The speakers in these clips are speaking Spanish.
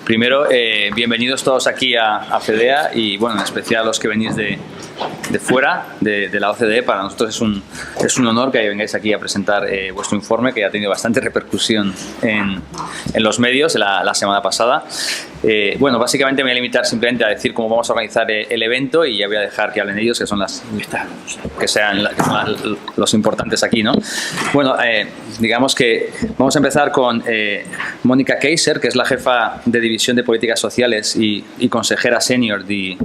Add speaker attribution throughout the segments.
Speaker 1: Primero, bienvenidos todos aquí a FEDEA y, bueno, en especial a los que venís de fuera, de la OCDE. Para nosotros es un honor que vengáis aquí a presentar vuestro informe, que ha tenido bastante repercusión en los medios la semana pasada. Bueno, básicamente me voy a limitar simplemente a decir cómo vamos a organizar el evento y ya voy a dejar que hablen ellos, que son los importantes aquí, ¿no? Bueno, digamos que vamos a empezar con Mónica Kaiser, que es la jefa de División de Políticas Sociales y consejera senior de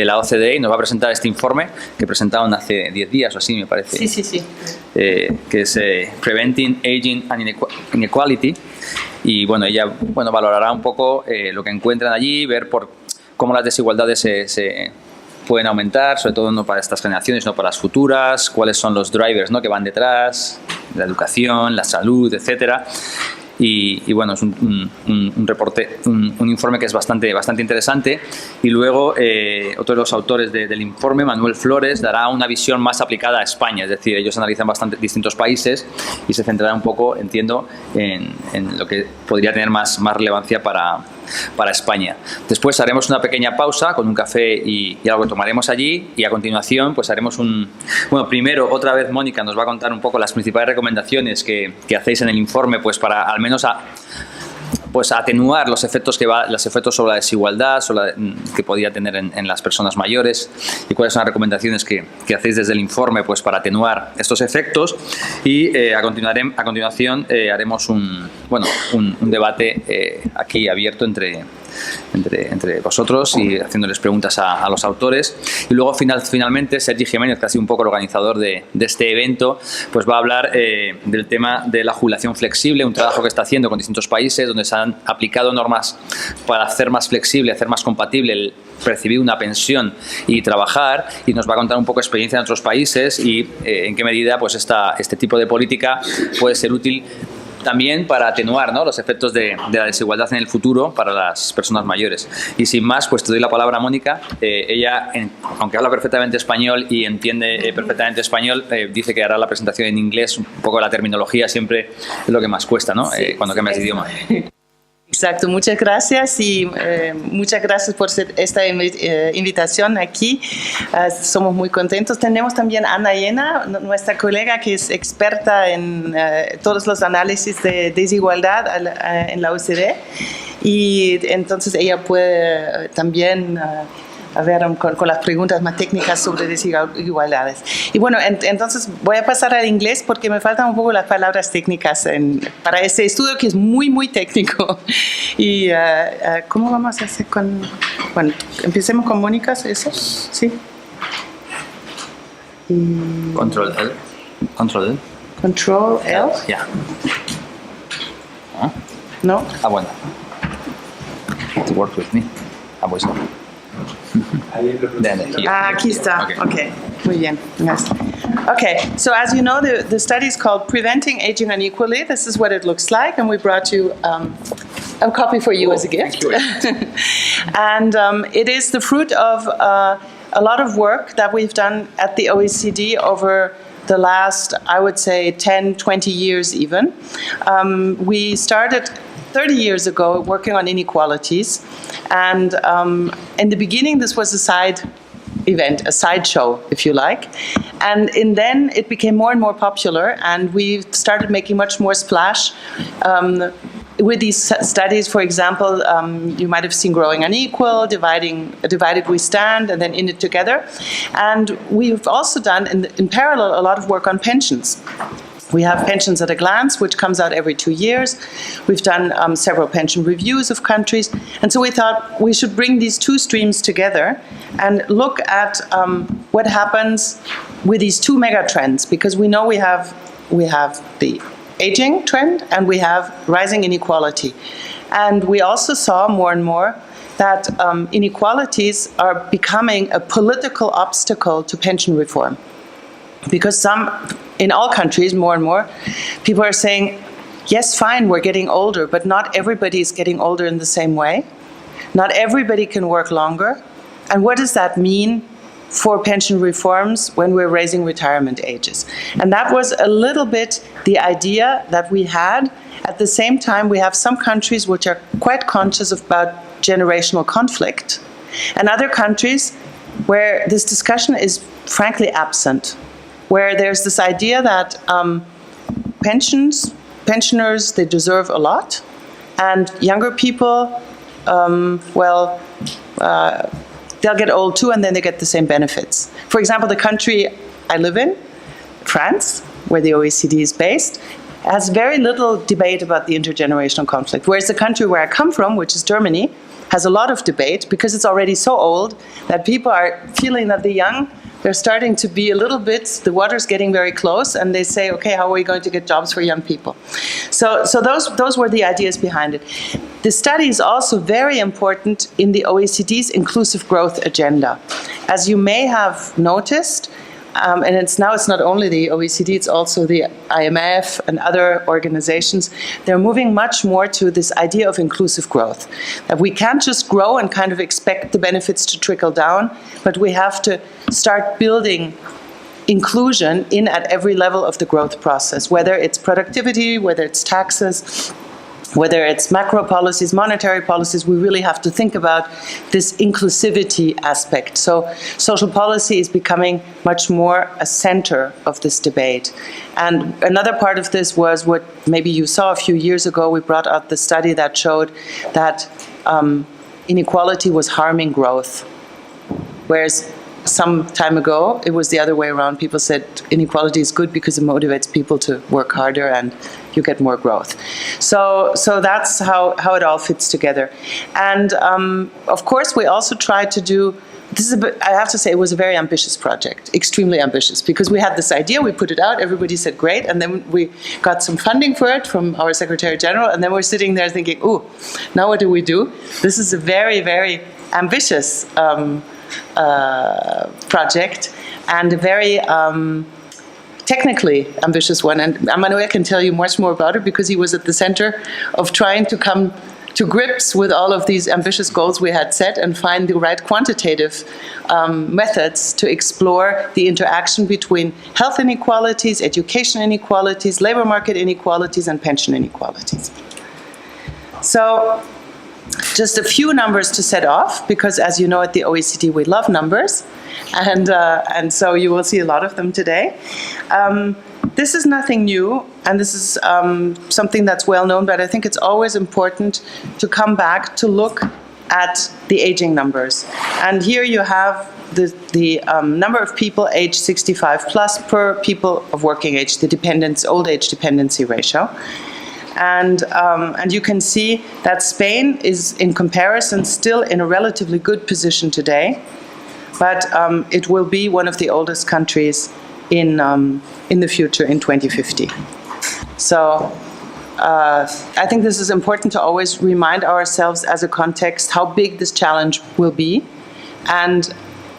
Speaker 1: la OCDE, y nos va a presentar este informe que presentaron hace 10 días o así, me parece.
Speaker 2: Sí.
Speaker 1: Que es Preventing Aging and Inequality. Y bueno, ella valorará un poco lo que encuentran allí, ver cómo las desigualdades se pueden aumentar, sobre todo no para estas generaciones, no para las futuras, cuáles son los drivers, ¿no?, que van detrás, la educación, la salud, etcétera. Y bueno, es un reporte, un informe que es bastante interesante. Y luego otro de los autores del informe, Manuel Flores, dará una visión más aplicada a España. Es decir, ellos analizan bastante distintos países y se centrará un poco, entiendo, en lo que podría tener más relevancia para España. Después haremos una pequeña pausa con un café y algo que tomaremos allí, y a continuación pues haremos primero otra vez Mónica nos va a contar un poco las principales recomendaciones que hacéis en el informe, pues para al menos atenuar los efectos sobre la desigualdad que podría tener en las personas mayores, y cuáles son las recomendaciones que hacéis desde el informe pues para atenuar estos efectos. Y a continuación haremos un debate aquí abierto entre vosotros y haciéndoles preguntas a los autores. Y luego finalmente Sergi Jiménez, que ha sido un poco el organizador de este evento, pues va a hablar del tema de la jubilación flexible, un trabajo que está haciendo con distintos países donde se han aplicado normas para hacer más flexible, hacer más compatible el percibir una pensión y trabajar, y nos va a contar un poco de experiencia en otros países y en qué medida pues este tipo de política puede ser útil también para atenuar, ¿no?, los efectos de la desigualdad en el futuro para las personas mayores. Y sin más, pues te doy la palabra a Mónica. Ella, aunque habla perfectamente español y entiende perfectamente español, dice que hará la presentación en inglés. Un poco la terminología siempre es lo que más cuesta, ¿no?, cuando cambias de idioma.
Speaker 2: Exacto, muchas gracias y muchas gracias por esta invitación aquí. Somos muy contentos. Tenemos también a Ana Llena, nuestra colega que es experta en todos los análisis de desigualdad en la OCDE, y entonces ella puede también ver con las preguntas más técnicas sobre desigualdades. Y bueno, entonces voy a pasar al inglés porque me faltan un poco las palabras técnicas para este estudio que es muy técnico. Y ¿cómo vamos a hacer con...? Bueno, empecemos con Mónica, ¿eso? Sí.
Speaker 1: Control L.
Speaker 2: Control L.
Speaker 1: Ya.
Speaker 2: No.
Speaker 1: Bueno. To work with me. Pues no.
Speaker 2: Aquí está. Okay. Muy bien. Nice. Okay, so as you know, the study is called Preventing Aging Unequally. This is what it looks like, and we brought you a copy for you as a gift. And it is the fruit of a lot of work that we've done at the OECD over the last, I would say, 10, 20 years even. We started 30 years ago working on inequalities, and in the beginning this was a side event, a sideshow, if you like, and then it became more and more popular, and we started making much more splash with these studies. For example, you might have seen Growing Unequal, Divided We Stand, and then In It Together. And we've also done, in parallel, a lot of work on pensions. We have Pensions at a Glance, which comes out every 2 years. We've done several pension reviews of countries. And so we thought we should bring these two streams together and look at what happens with these two mega trends, because we know we have the aging trend and we have rising inequality. And we also saw more and more that inequalities are becoming a political obstacle to pension reform. Because in all countries, more and more, people are saying, yes, fine, we're getting older, but not everybody is getting older in the same way. Not everybody can work longer. And what does that mean for pension reforms when we're raising retirement ages? And that was a little bit the idea that we had At the same time, we have some countries which are quite conscious about generational conflict, and other countries where this discussion is frankly absent, where there's this idea that pensioners, they deserve a lot, and younger people, they'll get old too, and then they get the same benefits. For example, the country I live in, France, where the OECD is based, has very little debate about the intergenerational conflict, whereas the country where I come from, which is Germany, has a lot of debate because it's already so old that people are feeling that the young, they're starting to be a little bit, the water's getting very close, and they say, okay, how are we going to get jobs for young people? So those were the ideas behind it. The study is also very important in the OECD's inclusive growth agenda. As you may have noticed, and it's not only the OECD, it's also the IMF and other organizations. They're moving much more to this idea of inclusive growth. That we can't just grow and kind of expect the benefits to trickle down, but we have to start building inclusion in at every level of the growth process, whether it's productivity, whether it's taxes, whether it's macro policies, monetary policies. We really have to think about this inclusivity aspect. So social policy is becoming much more a center of this debate. And another part of this was what maybe you saw a few years ago. We brought out the study that showed that inequality was harming growth, whereas some time ago, it was the other way around. People said inequality is good because it motivates people to work harder and you get more growth. So that's how it all fits together. And of course, we also tried to do, I have to say, it was a very ambitious project, extremely ambitious, because we had this idea, we put it out, everybody said great, and then we got some funding for it from our Secretary General, and then we're sitting there thinking, ooh, now what do we do? This is a very, very ambitious project, and a very technically ambitious one. And Emmanuel can tell you much more about it because he was at the center of trying to come to grips with all of these ambitious goals we had set and find the right quantitative methods to explore the interaction between health inequalities, education inequalities, labor market inequalities, and pension inequalities. So, just a few numbers to set off, because as you know, at the OECD we love numbers, and so you will see a lot of them today. This is nothing new, and this is something that's well known, but I think it's always important to come back to look at the aging numbers. And here you have the number of people aged 65 plus per people of working age, the old age dependency ratio. And you can see that Spain is, in comparison, still in a relatively good position today, but it will be one of the oldest countries in the future, in 2050. So I think this is important to always remind ourselves as a context how big this challenge will be. And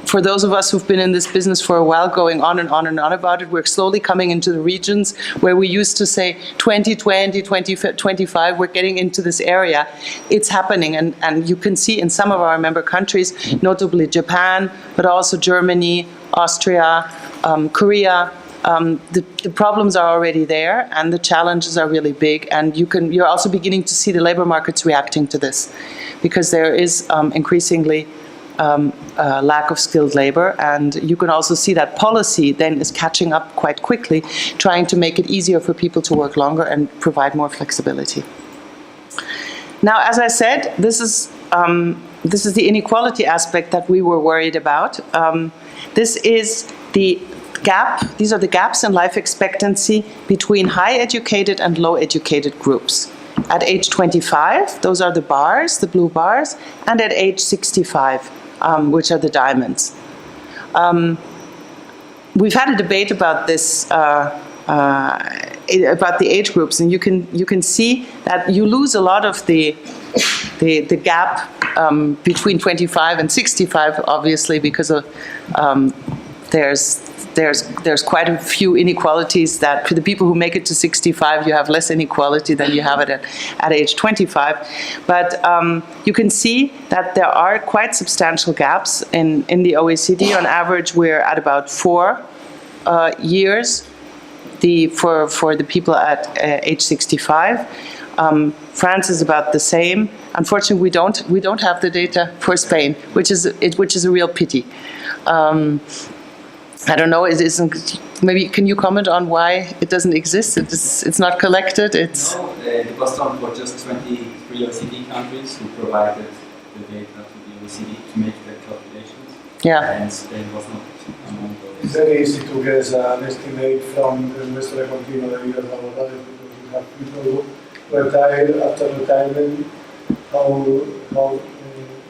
Speaker 2: for those of us who've been in this business for a while, going on and on and on about it, we're slowly coming into the regions where we used to say 2020, 2025, we're getting into this area. It's happening, and you can see in some of our member countries, notably Japan, but also Germany, Austria, Korea, the problems are already there, and the challenges are really big, and you're also beginning to see the labor markets reacting to this, because there is increasingly lack of skilled labor, and you can also see that policy then is catching up quite quickly, trying to make it easier for people to work longer and provide more flexibility. Now, as I said, this is the inequality aspect that we were worried about. This is the gap. These are the gaps in life expectancy between high educated and low educated groups. At age 25, those are the bars, the blue bars, and at age 65, which are the diamonds. We've had a debate about this, about the age groups, and you can see that you lose a lot of the gap between 25 and 65, obviously, because of there's quite a few inequalities that for the people who make it to 65, you have less inequality than you have it at age 25. But you can see that there are quite substantial gaps in the OECD. On average, we're at about 4 years for the people at age 65. France is about the same. Unfortunately, we don't have the data for Spain, which is a real pity. I don't know. It isn't. Maybe can you comment on why it doesn't exist? It's not collected. It's
Speaker 3: no. It was done for just 23 OECD countries who provided the data to the OECD to make the calculations.
Speaker 2: Yeah.
Speaker 3: And Spain was not among those.
Speaker 4: It's very easy to get an estimate from the nuestra continua de vidas laborales because we have people who retire after retirement, how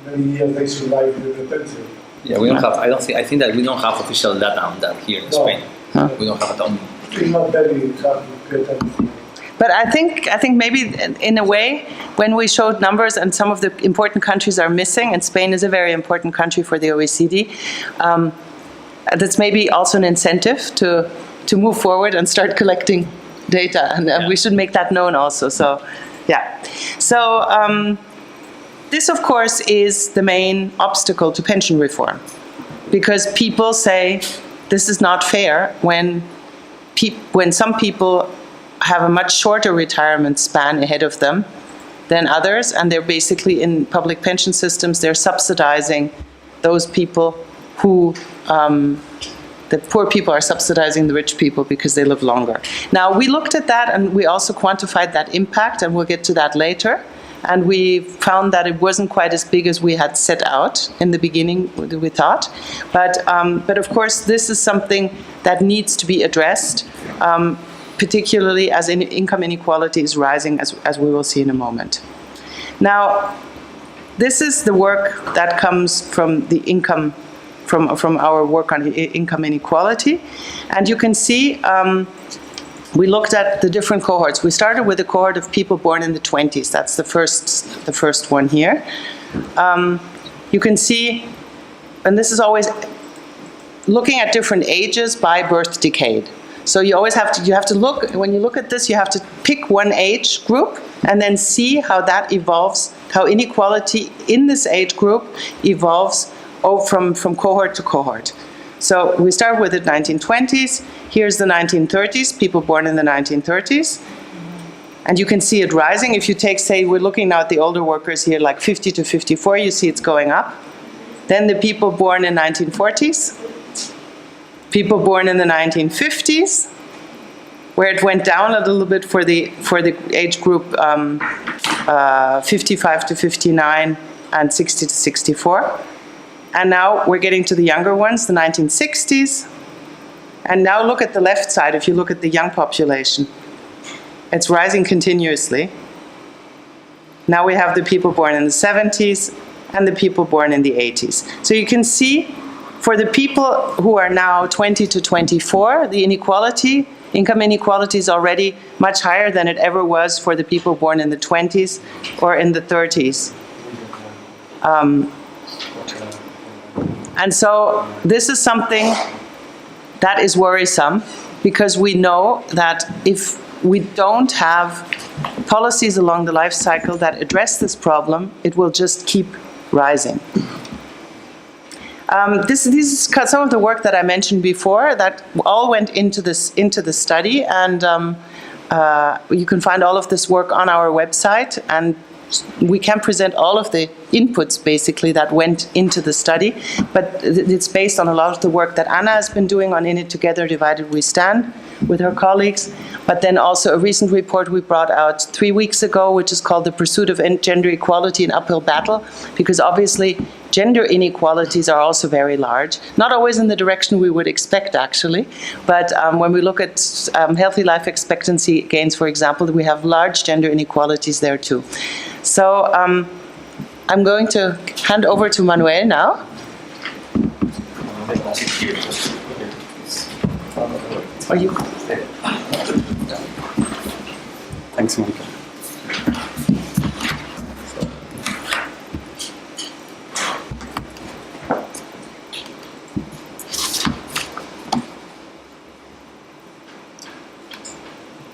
Speaker 4: many years they survive with the pension.
Speaker 1: Yeah, we don't have. I think that we don't have official data on that here in Spain.
Speaker 2: Huh?
Speaker 1: We don't have it on.
Speaker 4: It's not very hard to get everything.
Speaker 2: But I think maybe in a way, when we showed numbers and some of the important countries are missing, and Spain is a very important country for the OECD, that's maybe also an incentive to move forward and start collecting data, and we should make that known also. So, yeah. So this, of course, is the main obstacle to pension reform, because people say this is not fair when some people have a much shorter retirement span ahead of them than others, and they're basically in public pension systems, they're subsidizing those people who, the poor people are subsidizing the rich people because they live longer. Now, we looked at that and we also quantified that impact, and we'll get to that later. And we found that it wasn't quite as big as we had set out in the beginning, we thought. But of course, this is something that needs to be addressed, particularly as income inequality is rising, as we will see in a moment. Now, this is the work that comes from the income, from our work on income inequality. And you can see, we looked at the different cohorts. We started with a cohort of people born in the 20s. That's the first one here. You can see, and this is always looking at different ages by birth decade. So you always have to look, when you look at this, you have to pick one age group and then see how that evolves, how inequality in this age group evolves from cohort to cohort. So we start with the 1920s. Here's the 1930s, people born in the 1930s. And you can see it rising. If you take, say, we're looking now at the older workers here, like 50 to 54, you see it's going up. Then the people born in 1940s, people born in the 1950s, where it went down a little bit for the age group 55 to 59 and 60 to 64. And now we're getting to the younger ones, the 1960s. And now look at the left side, if you look at the young population. It's rising continuously. Now we have the people born in the 70s and the people born in the 80s. So you can see, for the people who are now 20 to 24, the inequality, income inequality is already much higher than it ever was for the people born in the 20s or in the 30s. And so this is something that is worrisome, because we know that if we don't have policies along the life cycle that address this problem, it will just keep rising. This is some of the work that I mentioned before that all went into the study, and you can find all of this work on our website, and we can present all of the inputs basically that went into the study, but it's based on a lot of the work that Anna has been doing on In It Together, Divided We Stand with her colleagues, but then also a recent report we brought out 3 weeks ago, which is called The Pursuit of Gender Equality in Uphill Battle, because obviously gender inequalities are also very large, not always in the direction we would expect actually, but when we look at healthy life expectancy gains, for example, we have large gender inequalities there too. So I'm going to hand over to Manuel now. Are you?
Speaker 3: Thanks, Monica.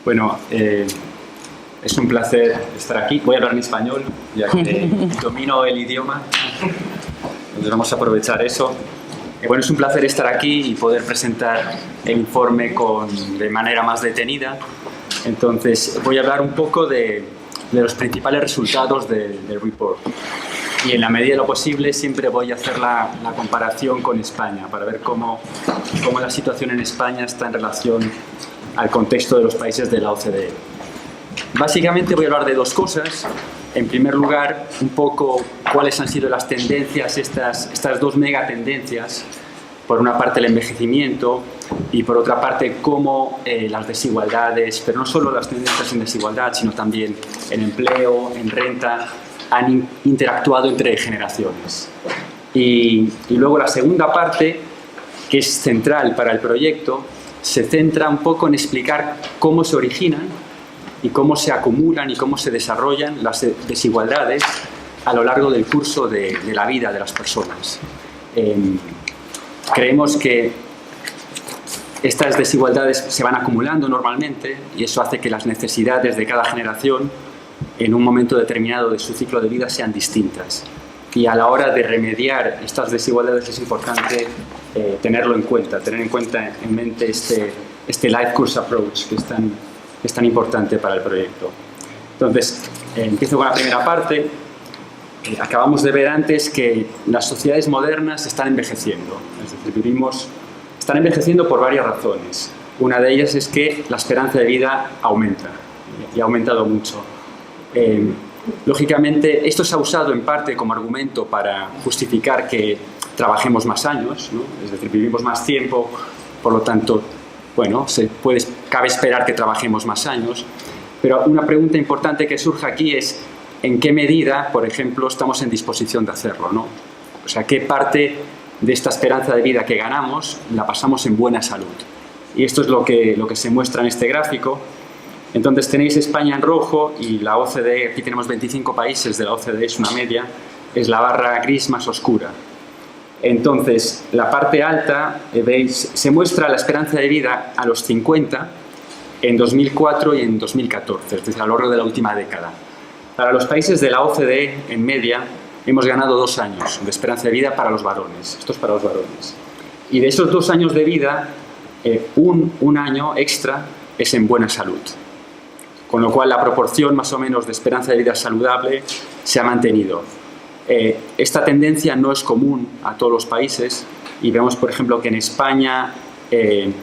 Speaker 3: Bueno, es un placer estar aquí. Voy a hablar en español, ya que domino el idioma. Entonces vamos a aprovechar eso. Bueno, es un placer estar aquí y poder presentar el informe de manera más detenida. Entonces, voy a hablar un poco de los principales resultados del report. Y en la medida de lo posible siempre voy a hacer la comparación con España para ver cómo la situación en España está en relación al contexto de los países de la OCDE. Básicamente voy a hablar de dos cosas. En primer lugar, un poco cuáles han sido las tendencias, estas dos megatendencias. Por una parte el envejecimiento y por otra parte cómo las desigualdades, pero no solo las tendencias en desigualdad, sino también en empleo, en renta, han interactuado entre generaciones. Y luego la segunda parte, que es central para el proyecto, se centra un poco en explicar cómo se originan y cómo se acumulan y cómo se desarrollan las desigualdades a lo largo del curso de la vida de las personas. Creemos que estas desigualdades se van acumulando normalmente y eso hace que las necesidades de cada generación en un momento determinado de su ciclo de vida sean distintas. Y a la hora de remediar estas desigualdades es importante tenerlo en cuenta, tener en mente este Life Course Approach que es tan importante para el proyecto. Entonces, empiezo con la primera parte. Acabamos de ver antes que las sociedades modernas están envejeciendo, es decir, están envejeciendo por varias razones. Una de ellas es que la esperanza de vida aumenta y ha aumentado mucho. Lógicamente, esto se ha usado en parte como argumento para justificar que trabajemos más años, ¿no? Es decir, vivimos más tiempo, por lo tanto, bueno, cabe esperar que trabajemos más años. Pero una pregunta importante que surge aquí es en qué medida, por ejemplo, estamos en disposición de hacerlo, ¿no? O sea, qué parte de esta esperanza de vida que ganamos la pasamos en buena salud. Y esto es lo que se muestra en este gráfico. Entonces tenéis España en rojo y la OCDE, aquí tenemos 25 países de la OCDE, es una media, es la barra gris más oscura. Entonces, la parte alta, veis, se muestra la esperanza de vida a los 50 en 2004 y en 2014, es decir, a lo largo de la última década. Para los países de la OCDE, en media, hemos ganado 2 años de esperanza de vida para los varones. Esto es para los varones. Y de esos 2 años de vida, un año extra es en buena salud. Con lo cual, la proporción más o menos de esperanza de vida saludable se ha mantenido. Esta tendencia no es común a todos los países y vemos, por ejemplo, que en España el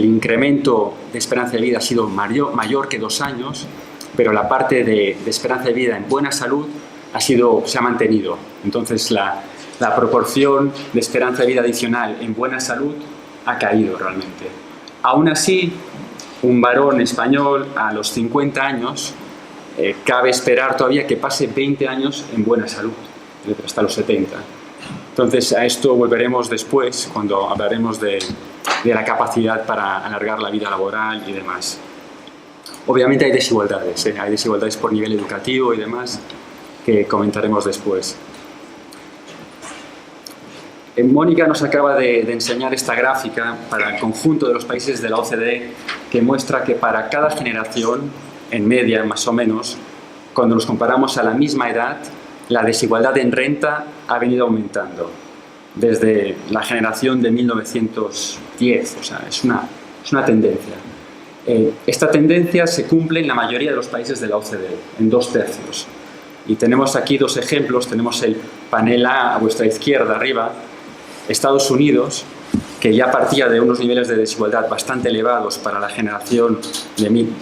Speaker 3: incremento de esperanza de vida ha sido mayor que 2 años, pero la parte de esperanza de vida en buena salud se ha mantenido. Entonces, la proporción de esperanza de vida adicional en buena salud ha caído realmente. Aún así, un varón español a los 50 años cabe esperar todavía que pase 20 años en buena salud, hasta los 70. Entonces, a esto volveremos después, cuando hablaremos de la capacidad para alargar la vida laboral y demás. Obviamente hay desigualdades por nivel educativo y demás, que comentaremos después. Mónica nos acaba de enseñar esta gráfica para el conjunto de los países de la OCDE que muestra que para cada generación, en media más o menos, cuando los comparamos a la misma edad, la desigualdad en renta ha venido aumentando desde la generación de 1910, o sea, es una tendencia. Esta tendencia se cumple en la mayoría de los países de la OCDE, en 2/3. Y tenemos aquí 2 ejemplos, tenemos el panel A vuestra izquierda arriba, Estados Unidos, que ya partía de unos niveles de desigualdad bastante elevados para la generación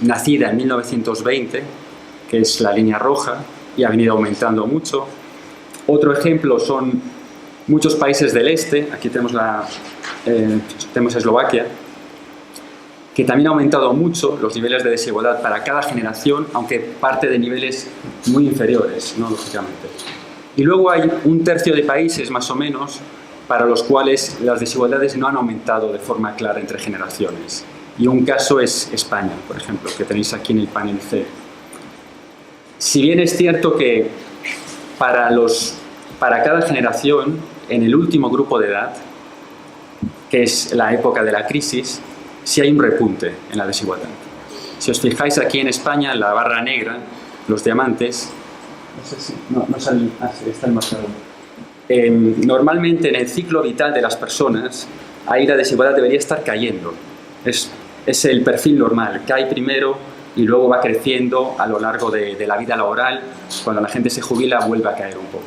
Speaker 3: nacida en 1920, que es la línea roja, y ha venido aumentando mucho. Otro ejemplo son muchos países del este, aquí tenemos Eslovaquia, que también ha aumentado mucho los niveles de desigualdad para cada generación, aunque parte de niveles muy inferiores, ¿no? Lógicamente. Y luego hay 1/3 de países, más o menos, para los cuales las desigualdades no han aumentado de forma clara entre generaciones. Y un caso es España, por ejemplo, que tenéis aquí en el panel C. Si bien es cierto que para cada generación, en el último grupo de edad, que es la época de la crisis, sí hay un repunte en la desigualdad. Si os fijáis aquí en España, en la barra negra, los diamantes, no sé si, no sale, sí, está el marcador. Normalmente en el ciclo vital de las personas, ahí la desigualdad debería estar cayendo. Es el perfil normal, cae primero y luego va creciendo a lo largo de la vida laboral. Cuando la gente se jubila vuelve a caer un poco.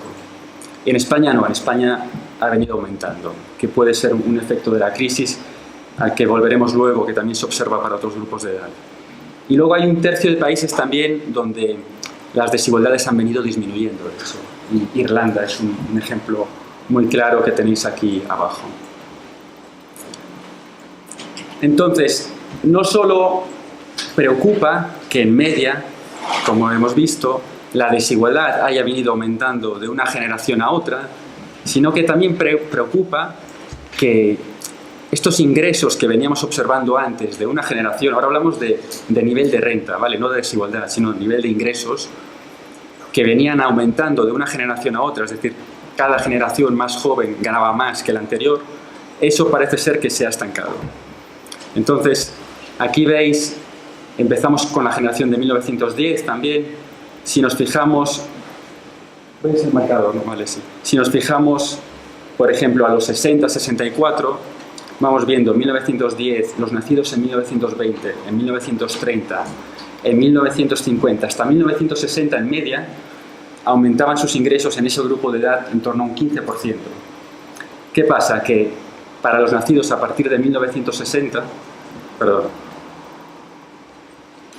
Speaker 3: En España no, en España ha venido aumentando, que puede ser un efecto de la crisis al que volveremos luego, que también se observa para otros grupos de edad. Y luego hay un tercio de países también donde las desigualdades han venido disminuyendo, de hecho. Y Irlanda es un ejemplo muy claro que tenéis aquí abajo. Entonces, no solo preocupa que en media, como hemos visto, la desigualdad haya venido aumentando de una generación a otra, sino que también preocupa que estos ingresos que veníamos observando antes de una generación, ahora hablamos de nivel de renta, ¿vale? No de desigualdad, sino nivel de ingresos, que venían aumentando de una generación a otra, es decir, cada generación más joven ganaba más que la anterior, eso parece ser que se ha estancado. Entonces, aquí veis, empezamos con la generación de 1910 también. Si nos fijamos, ¿veis el marcador? No, vale, sí. Si nos fijamos, por ejemplo, a los 60, 64, vamos viendo en 1910, los nacidos en 1920, en 1930, en 1950, hasta 1960 en media, aumentaban sus ingresos en ese grupo de edad en torno a un 15%. ¿Qué pasa? Que para los nacidos a partir de 1960,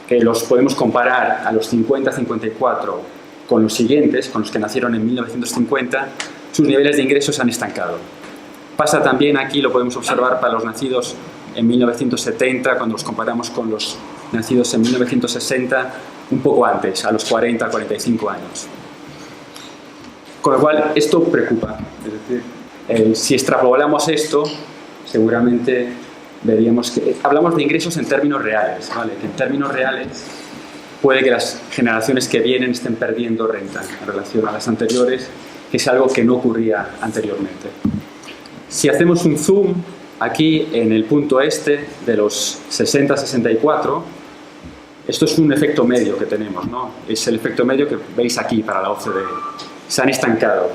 Speaker 3: que los podemos comparar a los 50-54 con los siguientes, con los que nacieron en 1950, sus niveles de ingresos se han estancado. Pasa también aquí, lo podemos observar para los nacidos en 1970, cuando los comparamos con los nacidos en 1960, un poco antes, a los 40-45 años. Con lo cual, esto preocupa. Es decir, si extrapolamos esto, seguramente veríamos que... Hablamos de ingresos en términos reales, ¿vale? Que en términos reales puede que las generaciones que vienen estén perdiendo renta en relación a las anteriores, que es algo que no ocurría anteriormente. Si hacemos un zoom aquí en el punto este de los 60-64, esto es un efecto medio que tenemos, ¿no? Es el efecto medio que veis aquí para la OCDE. Se han estancado.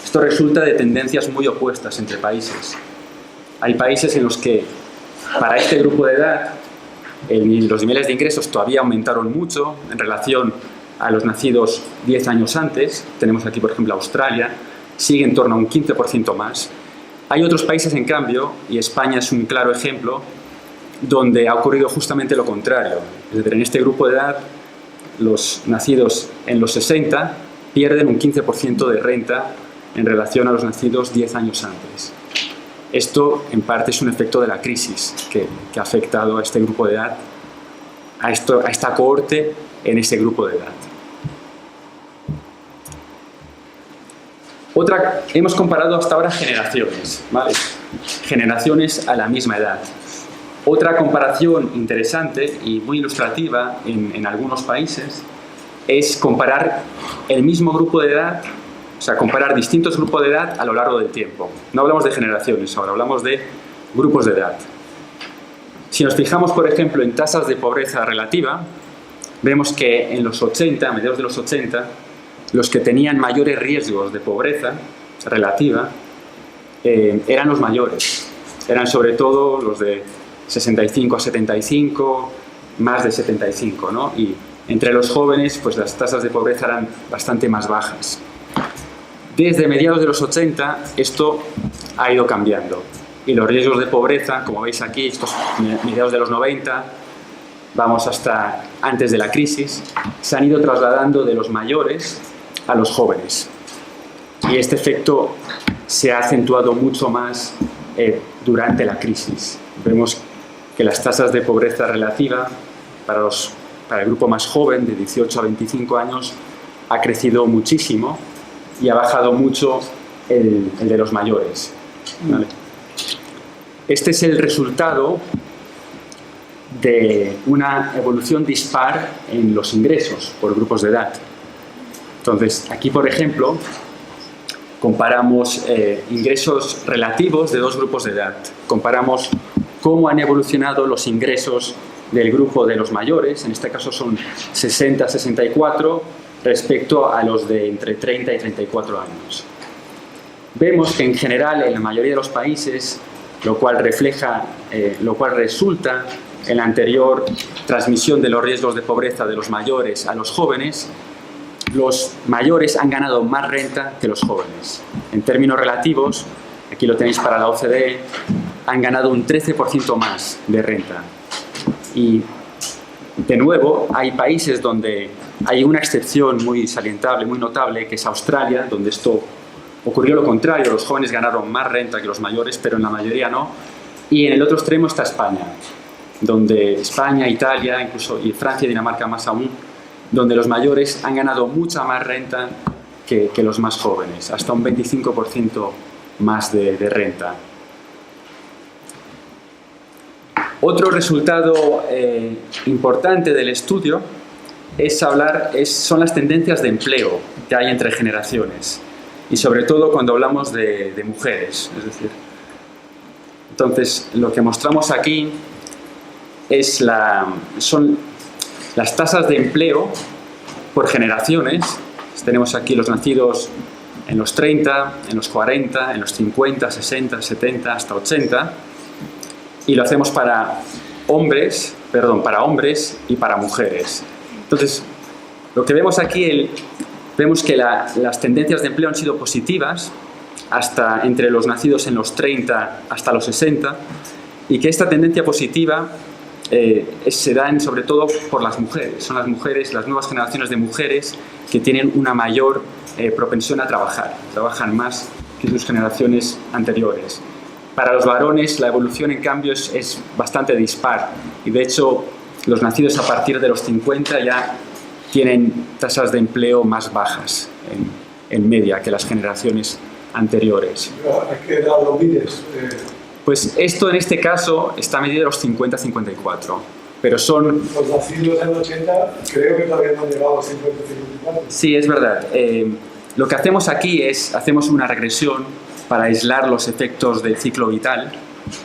Speaker 3: Esto resulta de tendencias muy opuestas entre países. Hay países en los que para este grupo de edad los niveles de ingresos todavía aumentaron mucho en relación a los nacidos 10 años antes. Tenemos aquí, por ejemplo, Australia, sigue en torno a un 15% más. Hay otros países, en cambio, y España es un claro ejemplo, donde ha ocurrido justamente lo contrario. Es decir, en este grupo de edad, los nacidos en los 60 pierden un 15% de renta en relación a los nacidos 10 años antes. Esto, en parte, es un efecto de la crisis que ha afectado a este grupo de edad, a esta cohorte en ese grupo de edad. Hemos comparado hasta ahora generaciones, ¿vale? Generaciones a la misma edad. Otra comparación interesante y muy ilustrativa en algunos países es comparar el mismo grupo de edad, o sea, comparar distintos grupos de edad a lo largo del tiempo. No hablamos de generaciones ahora, hablamos de grupos de edad. Si nos fijamos, por ejemplo, en tasas de pobreza relativa, vemos que en los 80, a mediados de los 80, los que tenían mayores riesgos de pobreza relativa eran los mayores. Eran sobre todo los de 65 a 75, más de 75, ¿no? Y entre los jóvenes, pues las tasas de pobreza eran bastante más bajas. Desde mediados de los 80, esto ha ido cambiando. Y los riesgos de pobreza, como veis aquí, estos mediados de los 90, vamos hasta antes de la crisis, se han ido trasladando de los mayores a los jóvenes. Y este efecto se ha acentuado mucho más durante la crisis. Vemos que las tasas de pobreza relativa para el grupo más joven, de 18 a 25 años, ha crecido muchísimo y ha bajado mucho el de los mayores. ¿Vale? Este es el resultado de una evolución dispar en los ingresos por grupos de edad. Entonces, aquí, por ejemplo, comparamos ingresos relativos de dos grupos de edad. Comparamos cómo han evolucionado los ingresos del grupo de los mayores, en este caso son 60-64, respecto a los de entre 30 y 34 años. vemos que en general en la mayoría de los países, lo cual resulta en la anterior transmisión de los riesgos de pobreza de los mayores a los jóvenes, los mayores han ganado más renta que los jóvenes. En términos relativos, aquí lo tenéis para la OCDE, han ganado un 13% más de renta. Y de nuevo, hay países donde hay una excepción muy salientable, muy notable, que es Australia, donde esto ocurrió lo contrario, los jóvenes ganaron más renta que los mayores, pero en la mayoría no. Y en el otro extremo está España, donde España, Italia, incluso y Francia y Dinamarca más aún, donde los mayores han ganado mucha más renta que los más jóvenes, hasta un 25% más de renta. Otro resultado importante del estudio son las tendencias de empleo que hay entre generaciones, y sobre todo cuando hablamos de mujeres. Es decir, entonces, lo que mostramos aquí son las tasas de empleo por generaciones. Tenemos aquí los nacidos en los 30, en los 40, en los 50, 60, 70, hasta 80. Y lo hacemos para hombres y para mujeres. Entonces, lo que vemos aquí, vemos que las tendencias de empleo han sido positivas hasta entre los nacidos en los 30 hasta los 60, y que esta tendencia positiva se dan sobre todo por las mujeres. Son las mujeres, las nuevas generaciones de mujeres, que tienen una mayor propensión a trabajar, trabajan más que sus generaciones anteriores. Para los varones la evolución, en cambio, es bastante dispar, y de hecho los nacidos a partir de los 50 ya tienen tasas de empleo más bajas en media que las generaciones anteriores.
Speaker 4: ¿A qué edad lo mides?
Speaker 3: Pues esto en este caso está medido a los 50-54, pero son...
Speaker 4: Los nacidos en 80 creo que todavía no han llegado a los 50-54.
Speaker 3: Sí, es verdad. Lo que hacemos aquí hacemos una regresión para aislar los efectos del ciclo vital,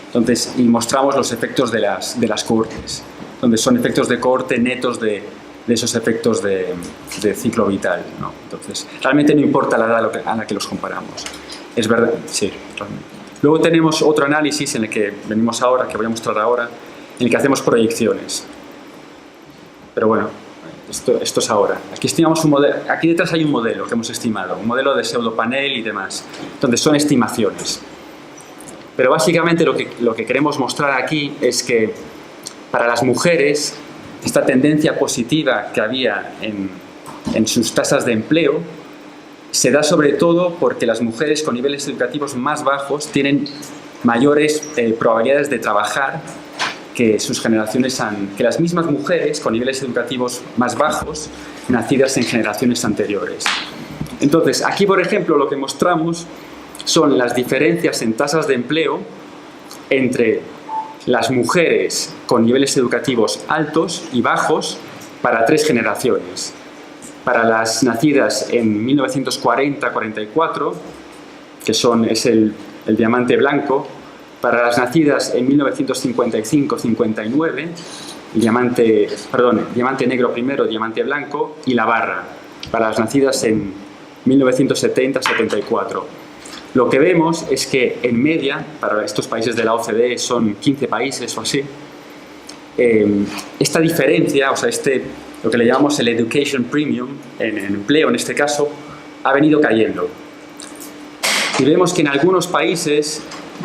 Speaker 3: entonces, y mostramos los efectos de las cohortes, donde son efectos de cohorte netos de esos efectos de ciclo vital, ¿no? Entonces, realmente no importa la edad a la que los comparamos. Es verdad, sí, realmente. Luego tenemos otro análisis en el que venimos ahora, que voy a mostrar ahora, en el que hacemos proyecciones. Pero bueno, esto es ahora. Aquí estimamos un modelo, aquí detrás hay un modelo que hemos estimado, un modelo de pseudopanel y demás, donde son estimaciones. Pero básicamente lo que queremos mostrar aquí es que para las mujeres esta tendencia positiva que había en sus tasas de empleo se da sobre todo porque las mujeres con niveles educativos más bajos tienen mayores probabilidades de trabajar que sus generaciones que las mismas mujeres con niveles educativos más bajos nacidas en generaciones anteriores. Entonces, aquí, por ejemplo, lo que mostramos son las diferencias en tasas de empleo entre las mujeres con niveles educativos altos y bajos para 3 generaciones. Para las nacidas en 1940-44, que es el diamante blanco, para las nacidas en 1955-59, diamante negro primero, diamante blanco, y la barra, para las nacidas en 1970-74. Lo que vemos es que en media, para estos países de la OCDE, son 15 países o así, esta diferencia, o sea, lo que le llamamos el education premium, en empleo en este caso, ha venido cayendo. Y vemos que en algunos países,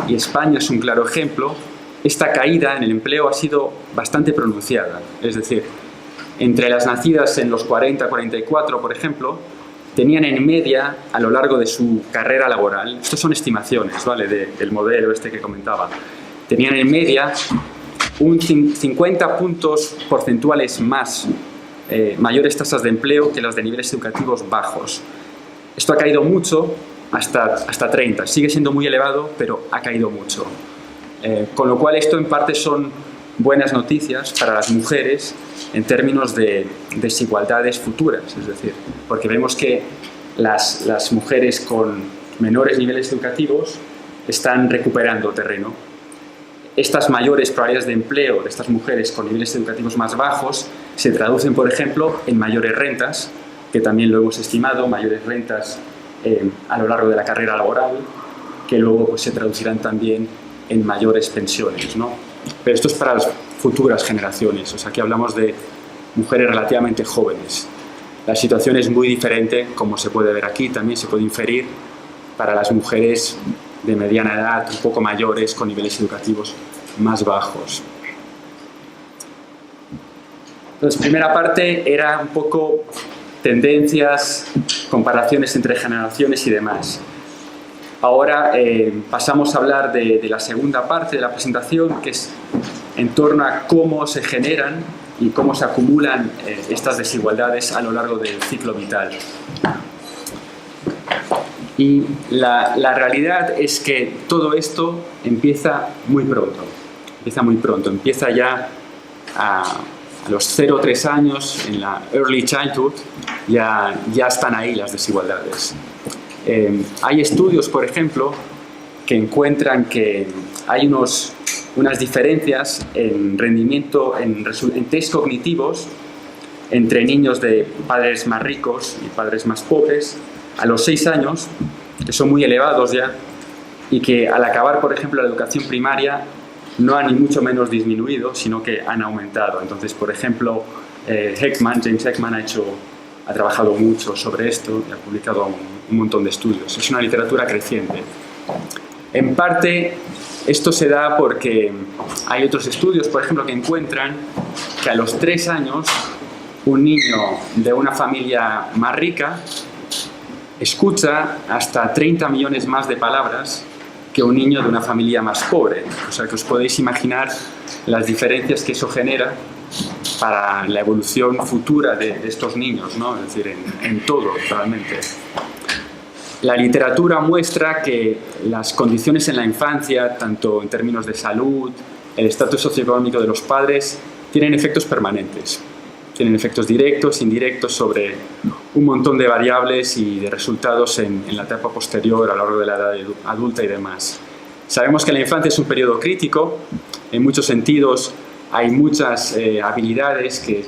Speaker 3: y España es un claro ejemplo, esta caída en el empleo ha sido bastante pronunciada. Es decir, entre las nacidas en los 40-44, por ejemplo, tenían en media, a lo largo de su carrera laboral, estas son estimaciones, ¿vale?, del modelo que comentaba, tenían en media un 50 puntos porcentuales mayores tasas de empleo que las de niveles educativos bajos. Esto ha caído mucho, hasta 30. Sigue siendo muy elevado, pero ha caído mucho. Con lo cual, esto en parte son buenas noticias para las mujeres en términos de desigualdades futuras, es decir, porque vemos que las mujeres con menores niveles educativos están recuperando terreno. Estas mayores probabilidades de empleo de estas mujeres con niveles educativos más bajos se traducen, por ejemplo, en mayores rentas, que también lo hemos estimado, mayores rentas a lo largo de la carrera laboral, que luego pues, se traducirán también en mayores pensiones, ¿no? Pero esto es para las futuras generaciones, o sea, aquí hablamos de mujeres relativamente jóvenes. La situación es muy diferente, como se puede ver aquí, también se puede inferir para las mujeres de mediana edad, un poco mayores, con niveles educativos más bajos. Entonces, primera parte era un poco tendencias, comparaciones entre generaciones y demás. Ahora pasamos a hablar de la segunda parte de la presentación, que es en torno a cómo se generan y cómo se acumulan estas desigualdades a lo largo del ciclo vital. Y la realidad es que todo esto empieza muy pronto. Empieza ya a los 0 o 3 años, en la early childhood, ya están ahí las desigualdades. Hay estudios, por ejemplo, que encuentran que hay unas diferencias en rendimiento, en test cognitivos entre niños de padres más ricos y padres más pobres a los 6 años, que son muy elevados ya, y que al acabar, por ejemplo, la educación primaria no han ni mucho menos disminuido, sino que han aumentado. Entonces, por ejemplo, James Heckman ha trabajado mucho sobre esto y ha publicado un montón de estudios. Es una literatura creciente. En parte, esto se da porque hay otros estudios, por ejemplo, que encuentran que a los 3 años un niño de una familia más rica escucha hasta 30 millones más de palabras que un niño de una familia más pobre. O sea que os podéis imaginar las diferencias que eso genera para la evolución futura de estos niños, ¿no? Es decir, en todo, realmente. La literatura muestra que las condiciones en la infancia, tanto en términos de salud, el estatus socioeconómico de los padres, tienen efectos permanentes. Tienen efectos directos, indirectos sobre un montón de variables y de resultados en la etapa posterior, a lo largo de la edad adulta y demás. Sabemos que la infancia es un periodo crítico. En muchos sentidos hay muchas habilidades que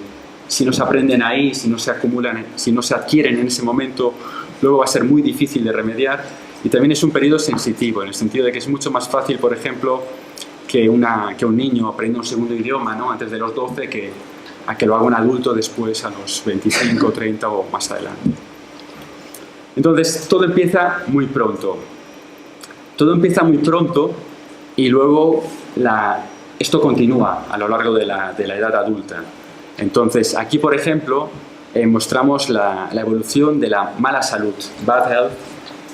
Speaker 3: si no se aprenden ahí, si no se acumulan, si no se adquieren en ese momento, luego va a ser muy difícil de remediar. Y también es un periodo sensitivo, en el sentido de que es mucho más fácil, por ejemplo, que un niño aprenda un segundo idioma, ¿no? Antes de los 12 a que lo haga un adulto después a los 25, 30 o más adelante. Entonces, todo empieza muy pronto. Todo empieza muy pronto y luego esto continúa a lo largo de la edad adulta. Entonces, aquí, por ejemplo, mostramos la evolución de la mala salud, bad health,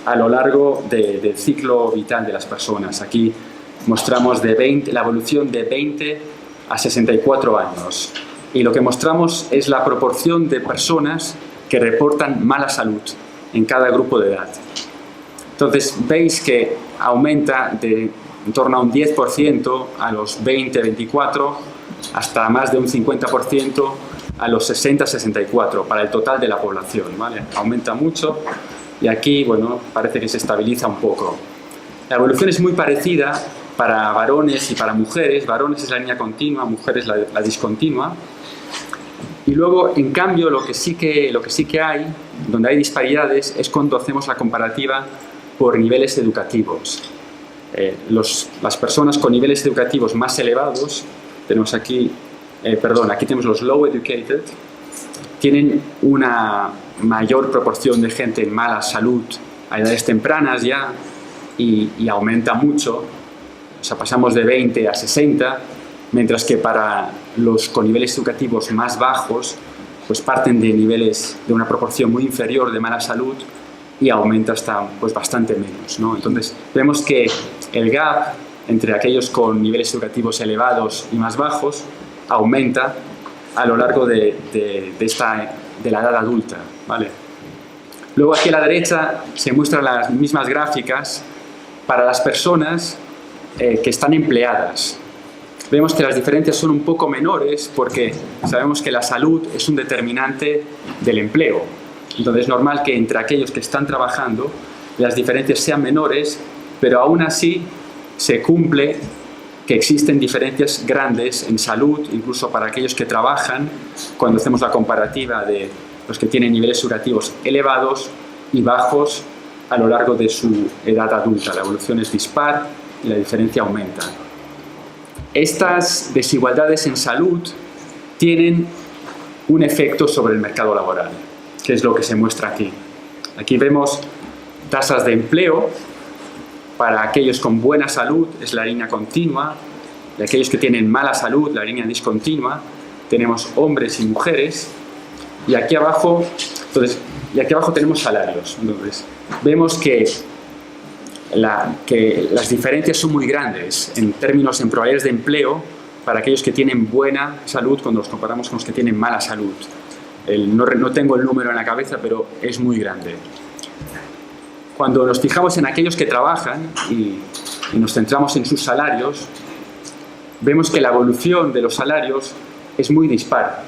Speaker 3: a lo largo del ciclo vital de las personas. Aquí mostramos la evolución de 20 a 64 años. Y lo que mostramos es la proporción de personas que reportan mala salud en cada grupo de edad. Entonces, veis que aumenta de en torno a un 10% a los 20, 24, hasta más de un 50% a los 60, 64, para el total de la población, ¿vale? Aumenta mucho y aquí, bueno, parece que se estabiliza un poco. La evolución es muy parecida para varones y para mujeres. Varones es la línea continua, mujeres la discontinua. Y luego, en cambio, lo que sí que hay, donde hay disparidades, es cuando hacemos la comparativa por niveles educativos. Las personas con niveles educativos más elevados, tenemos aquí tenemos los low educated, tienen una mayor proporción de gente en mala salud a edades tempranas ya y aumenta mucho, o sea, pasamos de 20 a 60, mientras que para los con niveles educativos más bajos, pues parten de niveles de una proporción muy inferior de mala salud y aumenta hasta pues bastante menos, ¿no? Entonces vemos que el gap entre aquellos con niveles educativos elevados y más bajos aumenta a lo largo de la edad adulta, ¿vale? Luego aquí a la derecha se muestran las mismas gráficas para las personas que están empleadas. Vemos que las diferencias son un poco menores porque sabemos que la salud es un determinante del empleo. Entonces es normal que entre aquellos que están trabajando las diferencias sean menores, pero aún así se cumple que existen diferencias grandes en salud, incluso para aquellos que trabajan, cuando hacemos la comparativa de los que tienen niveles educativos elevados y bajos a lo largo de su edad adulta. La evolución es dispar y la diferencia aumenta. Estas desigualdades en salud tienen un efecto sobre el mercado laboral, que es lo que se muestra aquí. Aquí vemos tasas de empleo para aquellos con buena salud, es la línea continua, y aquellos que tienen mala salud, la línea discontinua. Tenemos hombres y mujeres, y aquí abajo, tenemos salarios. Entonces, vemos que las diferencias son muy grandes en términos en probabilidades de empleo para aquellos que tienen buena salud cuando los comparamos con los que tienen mala salud. No tengo el número en la cabeza, pero es muy grande. Cuando nos fijamos en aquellos que trabajan y nos centramos en sus salarios, vemos que la evolución de los salarios es muy dispar.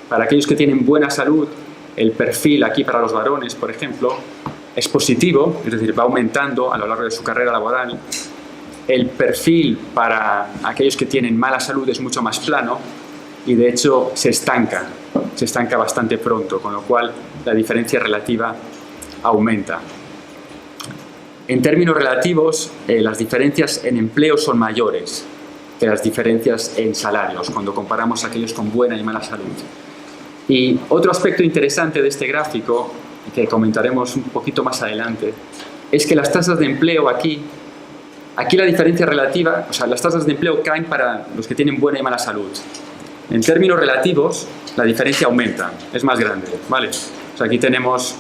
Speaker 3: Para aquellos que tienen buena salud, el perfil aquí para los varones, por ejemplo, es positivo, es decir, va aumentando a lo largo de su carrera laboral. El perfil para aquellos que tienen mala salud es mucho más plano y de hecho se estanca bastante pronto, con lo cual la diferencia relativa aumenta. En términos relativos, las diferencias en empleo son mayores que las diferencias en salarios, cuando comparamos a aquellos con buena y mala salud. Y otro aspecto interesante de este gráfico, que comentaremos un poquito más adelante, es que las tasas de empleo aquí la diferencia relativa, o sea, las tasas de empleo caen para los que tienen buena y mala salud. En términos relativos, la diferencia aumenta, es más grande, ¿vale? O sea, aquí tenemos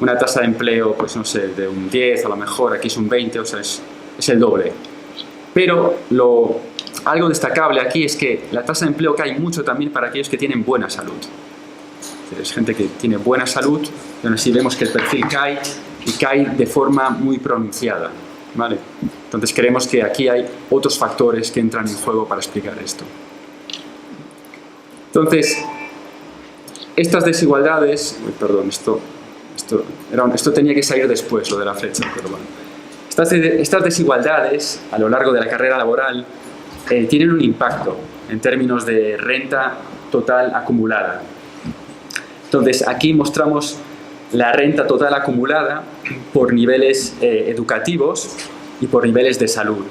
Speaker 3: una tasa de empleo, pues no sé, de un 10, a lo mejor, aquí es un 20, o sea, es el doble. Pero algo destacable aquí es que la tasa de empleo cae mucho también para aquellos que tienen buena salud. Es gente que tiene buena salud, y aún así vemos que el perfil cae y cae de forma muy pronunciada, ¿vale? Entonces creemos que aquí hay otros factores que entran en juego para explicar esto. Entonces, estas desigualdades... Perdón, esto tenía que salir después, lo de la flecha, pero bueno. Estas desigualdades a lo largo de la carrera laboral tienen un impacto en términos de renta total acumulada. Entonces, aquí mostramos la renta total acumulada por niveles educativos y por niveles de salud,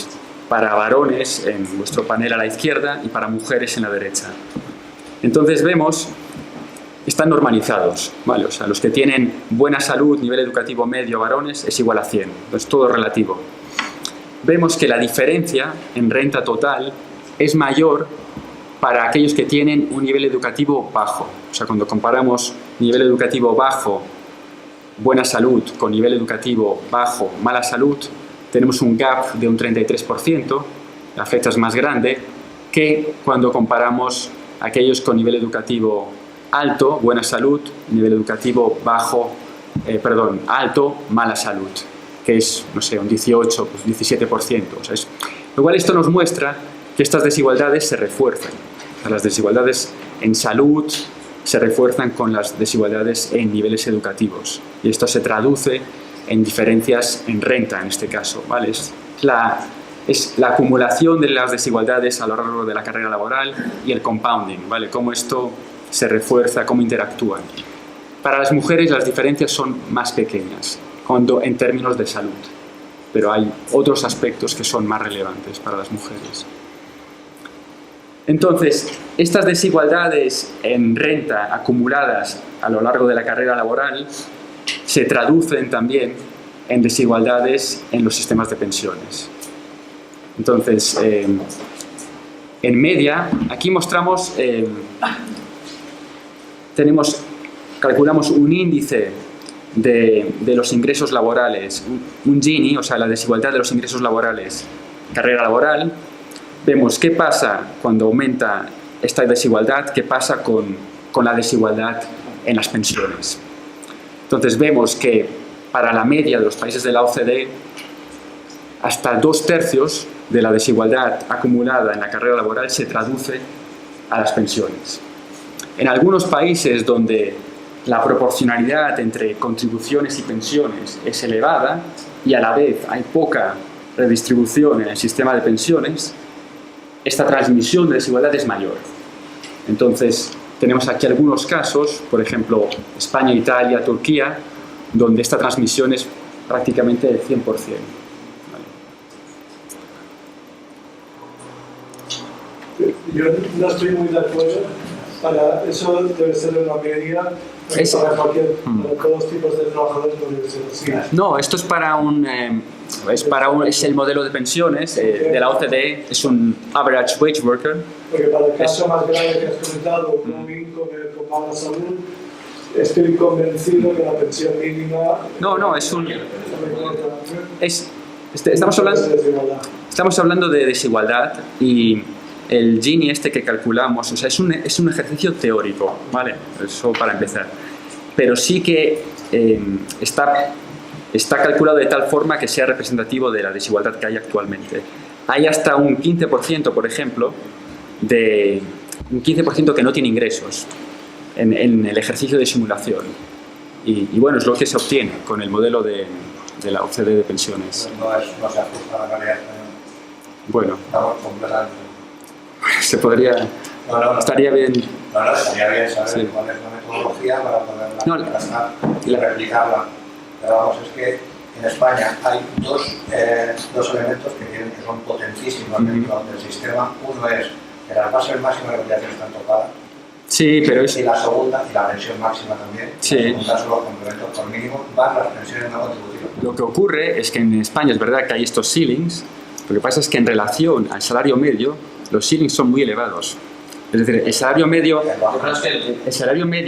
Speaker 3: para varones en vuestro panel a la izquierda y para mujeres en la derecha. Entonces vemos, están normalizados, ¿vale? O sea, los que tienen buena salud, nivel educativo medio, varones, es igual a 100, entonces todo relativo. Vemos que la diferencia en renta total es mayor para aquellos que tienen un nivel educativo bajo. O sea, cuando comparamos nivel educativo bajo, buena salud, con nivel educativo bajo, mala salud, tenemos un gap de un 33%, la flecha es más grande, que cuando comparamos aquellos con nivel educativo alto, buena salud, nivel educativo bajo, alto, mala salud, que es, no sé, un 18, pues 17%. O sea, lo cual esto nos muestra que estas desigualdades se refuerzan. O sea, las desigualdades en salud se refuerzan con las desigualdades en niveles educativos. Y esto se traduce en diferencias en renta, en este caso, ¿vale? Es la acumulación de las desigualdades a lo largo de la carrera laboral y el compounding, ¿vale? Cómo esto se refuerza, cómo interactúan. Para las mujeres las diferencias son más pequeñas, en términos de salud, pero hay otros aspectos que son más relevantes para las mujeres. Entonces, estas desigualdades en renta acumuladas a lo largo de la carrera laboral se traducen también en desigualdades en los sistemas de pensiones. Entonces, en media, aquí mostramos, calculamos un índice de los ingresos laborales, un Gini, o sea, la desigualdad de los ingresos laborales, carrera laboral. Vemos qué pasa cuando aumenta esta desigualdad, qué pasa con la desigualdad en las pensiones. Entonces vemos que para la media de los países de la OCDE, hasta 2/3 de la desigualdad acumulada en la carrera laboral se traduce a las pensiones. En algunos países donde la proporcionalidad entre contribuciones y pensiones es elevada y a la vez hay poca redistribución en el sistema de pensiones, esta transmisión de desigualdad es mayor. Entonces, tenemos aquí algunos casos, por ejemplo, España, Italia, Turquía, donde esta transmisión es prácticamente el 100%.
Speaker 4: Yo no estoy muy de acuerdo. Para eso debe ser una media para todos los tipos de trabajadores no debe ser así.
Speaker 3: No, esto es para es el modelo de pensiones de la OCDE, es un average wage worker.
Speaker 4: Porque para el caso más grave que has comentado, un amigo con mala salud, estoy convencido que la pensión mínima...
Speaker 3: No, estamos hablando de desigualdad y el Gini que calculamos, o sea, es un ejercicio teórico, ¿vale? Eso para empezar. Pero sí que está calculado de tal forma que sea representativo de la desigualdad que hay actualmente. Hay hasta un 15%, por ejemplo, un 15% que no tiene ingresos en el ejercicio de simulación. Y bueno, es lo que se obtiene con el modelo de la OCDE de pensiones.
Speaker 5: No se ajusta a la realidad española.
Speaker 3: Bueno,
Speaker 5: Estamos completamente.
Speaker 3: se podría... estaría bien...
Speaker 5: Estaría bien saber
Speaker 3: Sí.
Speaker 5: cuál es la metodología para poderla
Speaker 3: No,
Speaker 5: contrastar y replicarla. Pero vamos, es que en España hay dos elementos que son potentísimos dentro del sistema. Uno es que las bases máximas de cotización están tocadas.
Speaker 3: Sí, pero es...
Speaker 5: Y la segunda, y la pensión máxima también.
Speaker 3: Sí.
Speaker 5: La segunda son los complementos por mínimo, van las pensiones no contributivas.
Speaker 3: Lo que ocurre es que en España es verdad que hay estos ceilings, lo que pasa es que en relación al salario medio, los ceilings son muy elevados. Es decir, el salario medio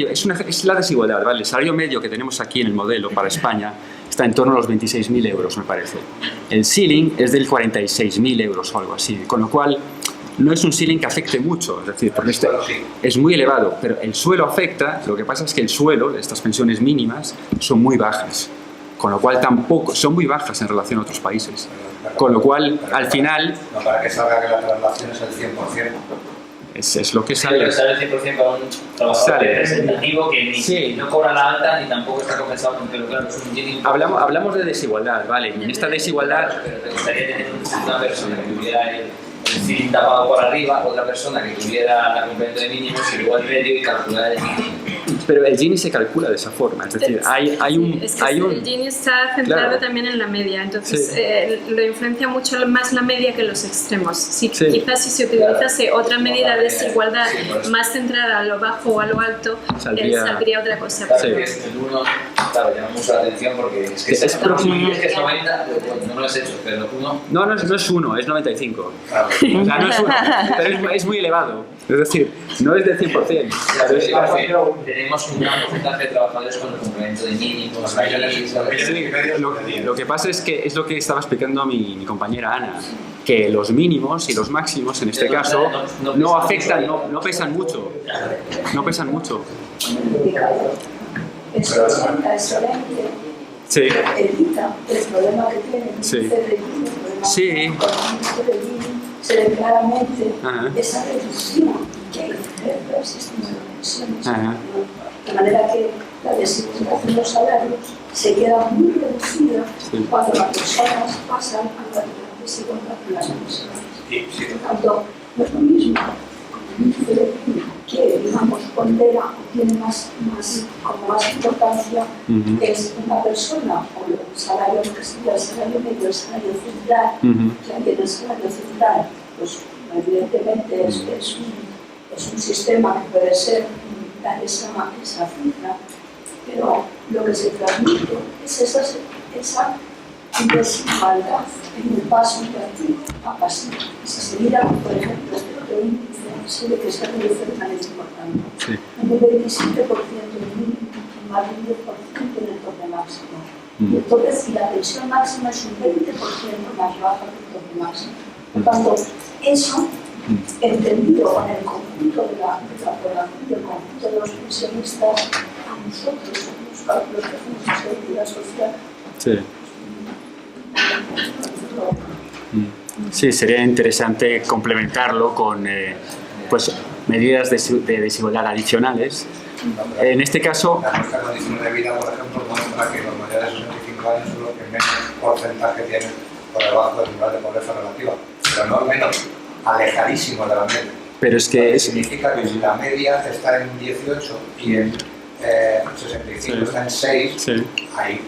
Speaker 3: es la desigualdad, ¿vale? El salario medio que tenemos aquí en el modelo para España está en torno a los 26.000 euros, me parece. El ceiling es del 46.000 euros o algo así, con lo cual no es un ceiling que afecte mucho, es decir, porque es muy elevado, pero el suelo afecta. Lo que pasa es que el suelo, estas pensiones mínimas, son muy bajas, con lo cual tampoco, son muy bajas en relación a otros países, con lo cual al final...
Speaker 5: No, para que salga que la traslación es el 100%.
Speaker 3: Es lo que
Speaker 6: Sí,
Speaker 3: sale.
Speaker 6: pero sale el 100% para un trabajador
Speaker 3: Sale.
Speaker 6: representativo que ni no cobra la alta ni tampoco está compensado con que, claro, es un Gini.
Speaker 3: Hablamos de desigualdad, ¿vale? Y en esta desigualdad...
Speaker 6: Pero te gustaría tener una persona que tuviera el ceiling tapado por arriba, otra persona que tuviera la complemento de mínimos y luego al medio y calcular el Gini.
Speaker 3: Pero el Gini se calcula de esa forma, es decir, hay un...
Speaker 7: El Gini está centrado
Speaker 3: Claro.
Speaker 7: también en la media, entonces
Speaker 3: Sí.
Speaker 7: lo influencia mucho más la media que los extremos.
Speaker 3: Sí.
Speaker 7: Quizás si se utilizase otra medida de desigualdad más centrada a lo bajo o a lo alto, saldría otra cosa.
Speaker 6: Claro,
Speaker 3: Sí.
Speaker 6: que el 1, claro, llama mucho la atención porque es que
Speaker 3: Es próximo.
Speaker 6: es que es 90, pues, no lo has hecho, pero el 1...
Speaker 3: No es 1, es 95. O sea, no es 1, pero es muy elevado. Es decir, no es del 100%.
Speaker 6: Claro, es que tenemos un gran porcentaje de trabajadores con el complemento de mínimos.
Speaker 3: Lo que pasa es que es lo que estaba explicando mi compañera Ana, que los mínimos y los máximos en este caso no afectan, no pesan mucho. No pesan mucho.
Speaker 8: Eso es excelente.
Speaker 3: Sí.
Speaker 8: Evita el problema que tiene el
Speaker 3: Sí.
Speaker 8: índice de Gini, el problema
Speaker 3: Sí.
Speaker 8: con el índice de Gini, se ve claramente
Speaker 3: Ajá.
Speaker 8: esa reducción que hay dentro del sistema de pensiones.
Speaker 3: Ajá.
Speaker 8: De manera que la desigualdad en los salarios se queda muy reducida
Speaker 3: Sí.
Speaker 8: cuando las personas pasan a la desigualdad en las pensiones. Por tanto, no es lo mismo el índice de Gini, que digamos pondera o tiene como más importancia,
Speaker 3: Ujú.
Speaker 8: es una persona o el salario que sería el salario medio, el salario central,
Speaker 3: Ujú.
Speaker 8: que aquí en el salario central, pues evidentemente es un sistema que puede ser dar esa cifra, pero lo que se transmite es esa desigualdad en el paso de activo a pasivo. Si se mira, por ejemplo, este otro índice, se ve que se reduce de manera importante.
Speaker 3: Sí.
Speaker 8: En un 27% en mínimo y más de un 10% en el tope máximo. Y entonces, si la pensión máxima es un 20% más baja que el tope máximo. Por tanto, eso, entendido con el conjunto de la población y el conjunto de los pensionistas, a nosotros, los cálculos que hacemos en seguridad social,
Speaker 3: Sí. Sí, sería interesante complementarlo con pues, medidas de desigualdad adicionales. En este caso,
Speaker 5: Nuestra condición de vida, por ejemplo, muestra que los mayores de 65 años son los que menos porcentaje tienen por debajo del umbral de pobreza relativa. Pero no menos, alejadísimo de la media.
Speaker 3: pero es que es...
Speaker 5: Significa que si la media está en 18 y en 65 está en 6,
Speaker 3: Sí.
Speaker 5: hay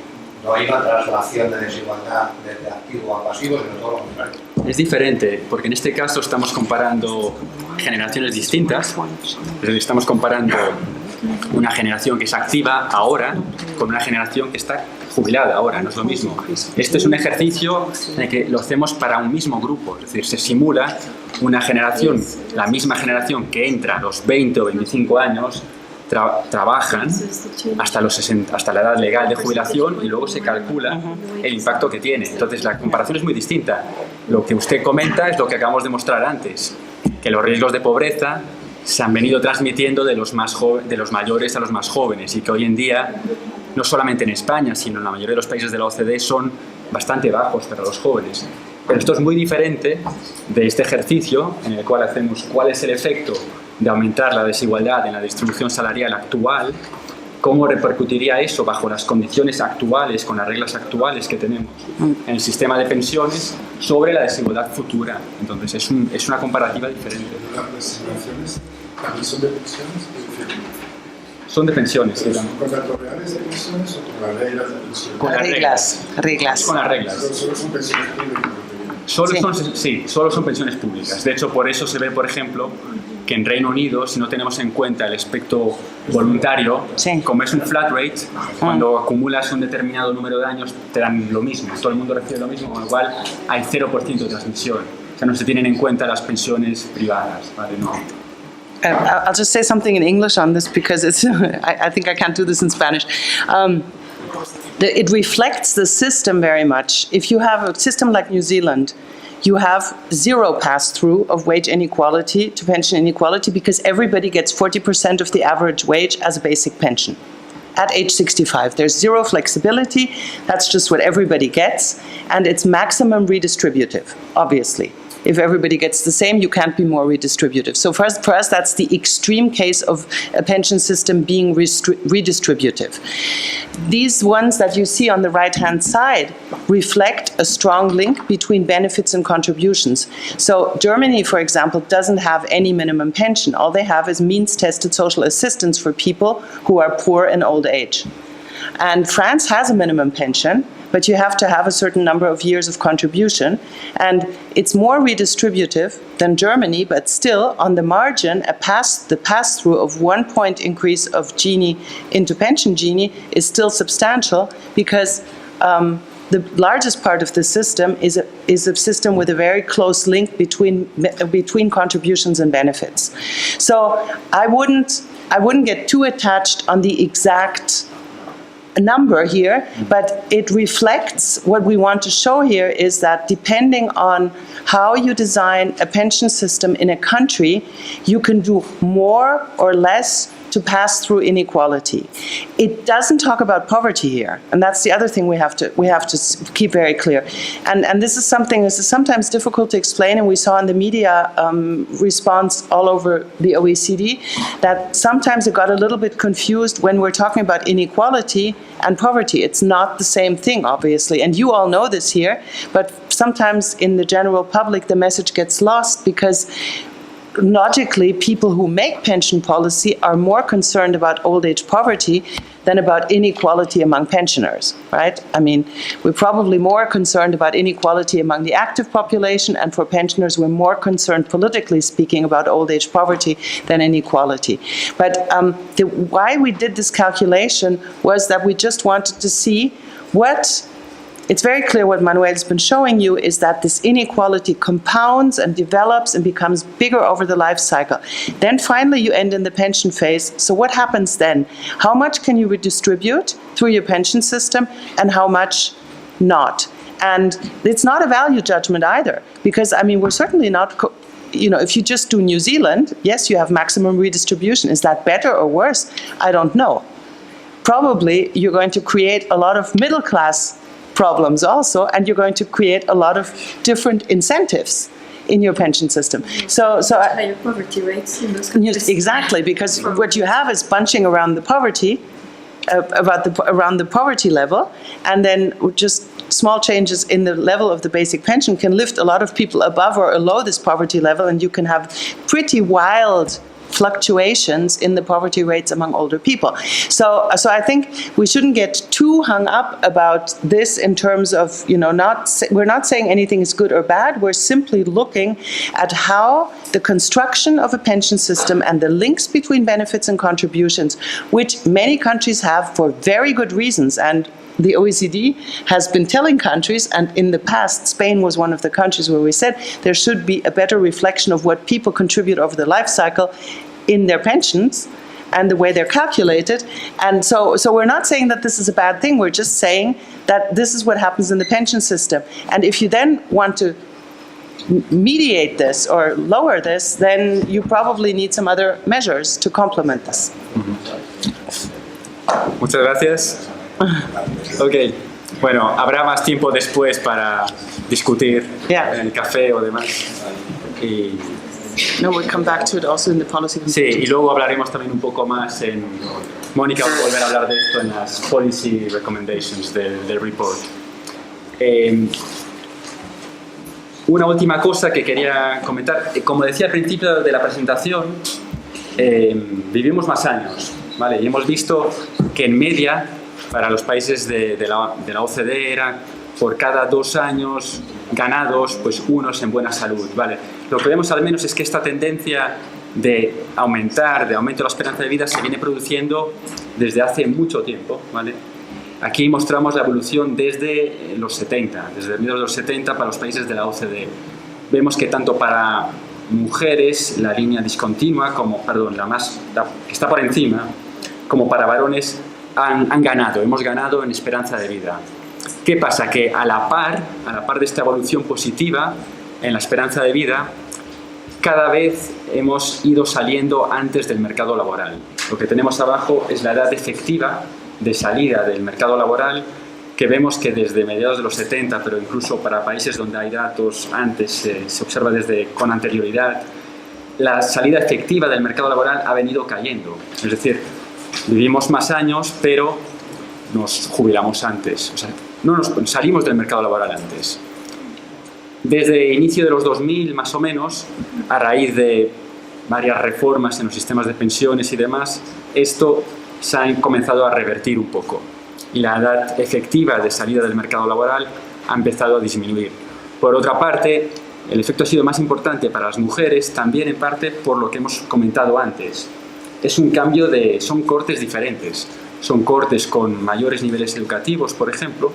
Speaker 5: No hay una traslación de desigualdad desde activo a pasivo, sino todo lo contrario.
Speaker 3: Es diferente, porque en este caso estamos comparando generaciones distintas, es decir, estamos comparando una generación que es activa ahora con una generación que está jubilada ahora, no es lo mismo. Este es un ejercicio en el que lo hacemos para un mismo grupo, es decir, se simula una generación, la misma generación que entra a los 20 o 25 años, trabajan hasta los 60, hasta la edad legal de jubilación, y luego se calcula el impacto que tiene. Entonces la comparación es muy distinta. Lo que usted comenta es lo que acabamos de mostrar antes, que los riesgos de pobreza se han venido transmitiendo de los mayores a los más jóvenes, y que hoy en día, no solamente en España, sino en la mayoría de los países de la OCDE, son bastante bajos para los jóvenes. Pero esto es muy diferente de este ejercicio en el cual hacemos cuál es el efecto de aumentar la desigualdad en la distribución salarial actual, cómo repercutiría eso bajo las condiciones actuales, con las reglas actuales que tenemos en el sistema de pensiones, sobre la desigualdad futura. Entonces es una comparativa diferente.
Speaker 4: ¿Las asignaciones también son de pensiones?
Speaker 3: Son de pensiones, digamos.
Speaker 4: ¿Con datos reales de pensiones o con las reglas de pensiones?
Speaker 3: Con las
Speaker 2: reglas.
Speaker 3: Con las reglas.
Speaker 4: Solo son pensiones públicas.
Speaker 3: Solo son pensiones públicas. De hecho, por eso se ve, por ejemplo, que en Reino Unido, si no tenemos en cuenta el aspecto voluntario, como es un flat rate, cuando acumulas un determinado número de años te dan lo mismo, todo el mundo recibe lo mismo, con lo cual hay 0% de transmisión. O sea, no se tienen en cuenta las pensiones privadas, ¿vale? No.
Speaker 2: I'll just say something in English on this because it's, I think I can't do this in Spanish. It reflects the system very much. If you have a system like New Zealand, you have zero pass-through of wage inequality to pension inequality because everybody gets 40% of the average wage as a basic pension at age 65. There's zero flexibility. That's just what everybody gets. And it's maximum redistributive, obviously. If everybody gets the same, you can't be more redistributive. So for us, that's the extreme case of a pension system being redistributive. These ones that you see on the right-hand side reflect a strong link between benefits and contributions. So Germany, for example, doesn't have any minimum pension. All they have is means-tested social assistance for people who are poor in old age. And France has a minimum pension, but you have to have a certain number of years of contribution. And it's more redistributive than Germany, but still, on the margin, the pass-through of 1 point increase of Gini into pension Gini is still substantial because the largest part of the system is a system with a very close link between contributions and benefits. So I wouldn't get too attached on the exact number here, but it reflects what we want to show here is that depending on how you design a pension system in a country, you can do more or less to pass through inequality. It doesn't talk about poverty here, and that's the other thing we have to keep very clear. And this is something this is sometimes difficult to explain, and we saw in the media response all over the OECD that sometimes it got a little bit confused when we're talking about inequality and poverty. It's not the same thing, obviously, and you all know this here, but sometimes in the general public the message gets lost because logically, people who make pension policy are more concerned about old age poverty than about inequality among pensioners, right? I mean, we're probably more concerned about inequality among the active population, and for pensioners, we're more concerned, politically speaking, about old age poverty than inequality. But why we did this calculation was that we just wanted to see what. It's very clear what Manuel's been showing you is that this inequality compounds and develops and becomes bigger over the life cycle. Then finally you end in the pension phase. So what happens then? How much can you redistribute through your pension system and how much not? And it's not a value judgment either, because I mean, we're certainly not, if you just do New Zealand, yes, you have maximum redistribution. Is that better or worse? I don't know. Probably you're going to create a lot of middle class problems also, and you're going to create a lot of different incentives in your pension system. So
Speaker 7: higher poverty rates in those countries.
Speaker 2: Exactly, because what you have is bunching around the poverty, around the poverty level, and then just small changes in the level of the basic pension can lift a lot of people above or below this poverty level, and you can have pretty wild fluctuations in the poverty rates among older people. So I think we shouldn't get too hung up about this in terms of, we're not saying anything is good or bad. We're simply looking at how the construction of a pension system and the links between benefits and contributions, which many countries have for very good reasons, and the OECD has been telling countries, and in the past, Spain was one of the countries where we said there should be a better reflection of what people contribute over the life cycle in their pensions and the way they're calculated. And so we're not saying that this is a bad thing. We're just saying that this is what happens in the pension system. And if you then want to mediate this or lower this, then you probably need some other measures to complement this.
Speaker 3: Muchas gracias. Ok, bueno, habrá más tiempo después para discutir en el café o demás. Y,
Speaker 2: no, we'll come back to it also in the policy.
Speaker 3: Sí, y luego hablaremos también un poco más en... Mónica va a volver a hablar de esto en las policy recommendations del report. Una última cosa que quería comentar. Como decía al principio de la presentación, vivimos más años, ¿vale? Y hemos visto que en media, para los países de la OCDE, era por cada 2 años ganados, pues unos en buena salud, ¿vale? Lo que vemos al menos es que esta tendencia de aumento de la esperanza de vida se viene produciendo desde hace mucho tiempo, ¿vale? Aquí mostramos la evolución desde los 70, desde mediados de los 70 para los países de la OCDE. Vemos que tanto para mujeres la línea discontinua, la que está por encima, como para varones han ganado, hemos ganado en esperanza de vida. ¿Qué pasa? Que a la par de esta evolución positiva en la esperanza de vida, cada vez hemos ido saliendo antes del mercado laboral. Lo que tenemos abajo es la edad efectiva de salida del mercado laboral, que vemos que desde mediados de los 70, pero incluso para países donde hay datos antes, se observa con anterioridad, la salida efectiva del mercado laboral ha venido cayendo. Es decir, vivimos más años, pero nos jubilamos antes. O sea, salimos del mercado laboral antes. Desde el inicio de los 2000, más o menos, a raíz de varias reformas en los sistemas de pensiones y demás, esto se ha comenzado a revertir un poco. Y la edad efectiva de salida del mercado laboral ha empezado a disminuir. Por otra parte, el efecto ha sido más importante para las mujeres, también en parte por lo que hemos comentado antes. Es un cambio son cortes diferentes. Son cortes con mayores niveles educativos, por ejemplo,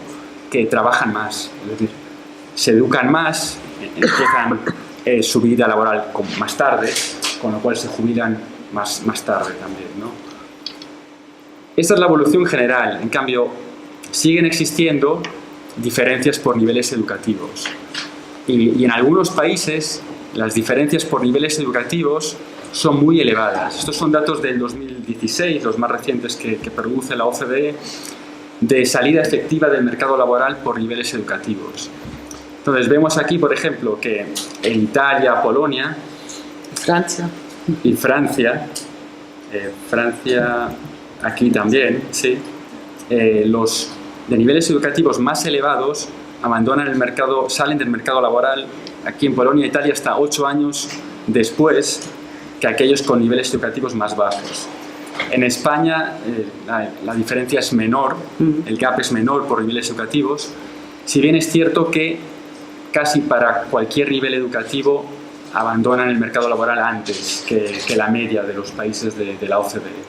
Speaker 3: que trabajan más. Es decir, se educan más, empiezan su vida laboral más tarde, con lo cual se jubilan más tarde también, ¿no? Esta es la evolución general. En cambio, siguen existiendo diferencias por niveles educativos. Y en algunos países, las diferencias por niveles educativos son muy elevadas. Estos son datos del 2016, los más recientes que produce la OCDE, de salida efectiva del mercado laboral por niveles educativos. Entonces, vemos aquí, por ejemplo, que en Italia, Polonia y Francia, aquí también, sí, los de niveles educativos más elevados salen del mercado laboral, aquí en Polonia e Italia, hasta 8 años después que aquellos con niveles educativos más bajos. En España la diferencia es menor, el gap es menor por niveles educativos, si bien es cierto que casi para cualquier nivel educativo abandonan el mercado laboral antes que la media de los países de la OCDE.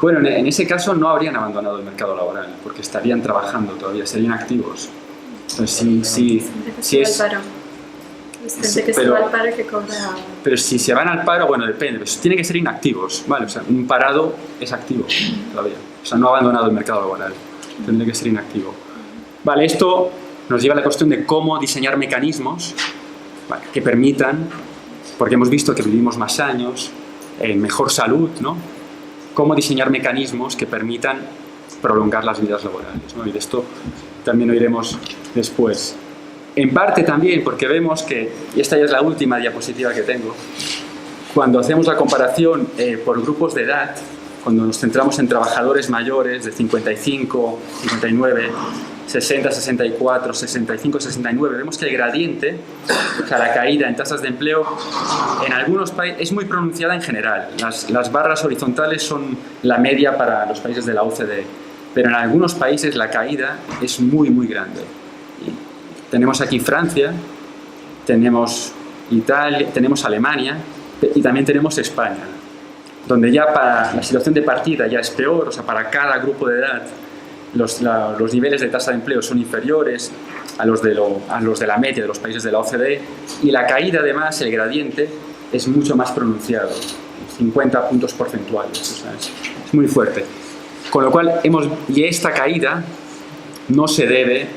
Speaker 3: Bueno, en ese caso no habrían abandonado el mercado laboral, porque estarían trabajando todavía, serían activos. Entonces, pero si se van al paro, bueno, depende, pues tienen que ser inactivos, ¿vale? O sea, un parado es activo todavía, o sea, no ha abandonado el mercado laboral, tendría que ser inactivo. Vale, esto nos lleva a la cuestión de cómo diseñar mecanismos, ¿vale?, que permitan, porque hemos visto que vivimos más años, mejor salud, ¿no? Cómo diseñar mecanismos que permitan prolongar las vidas laborales, ¿no? Y de esto también oiremos después. En parte también porque vemos que, y esta ya es la última diapositiva que tengo, cuando hacemos la comparación por grupos de edad, cuando nos centramos en trabajadores mayores de 55, 59, 60, 64, 65, 69, vemos que el gradiente, o sea, la caída en tasas de empleo, en algunos países es muy pronunciada en general. Las barras horizontales son la media para los países de la OCDE, pero en algunos países la caída es muy, muy grande. Y tenemos aquí Francia, tenemos Italia, tenemos Alemania y también tenemos España, donde ya para la situación de partida ya es peor, o sea, para cada grupo de edad los niveles de tasa de empleo son inferiores a los de la media de los países de la OCDE, y la caída además, el gradiente, es mucho más pronunciado, 50 puntos porcentuales, o sea, es muy fuerte. Con lo cual, y esta caída no se debe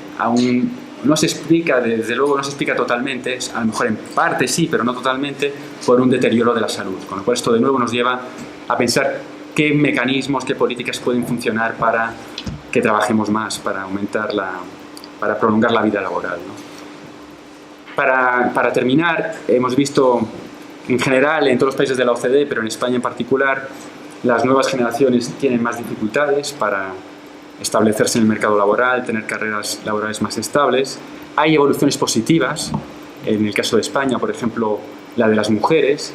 Speaker 3: no se explica, desde luego no se explica totalmente, a lo mejor en parte sí, pero no totalmente, por un deterioro de la salud. Con lo cual esto de nuevo nos lleva a pensar qué mecanismos, qué políticas pueden funcionar para que trabajemos más, para para prolongar la vida laboral, ¿no? Para terminar, hemos visto en general en todos los países de la OCDE, pero en España en particular, las nuevas generaciones tienen más dificultades para establecerse en el mercado laboral, tener carreras laborales más estables. Hay evoluciones positivas, en el caso de España, por ejemplo, la de las mujeres,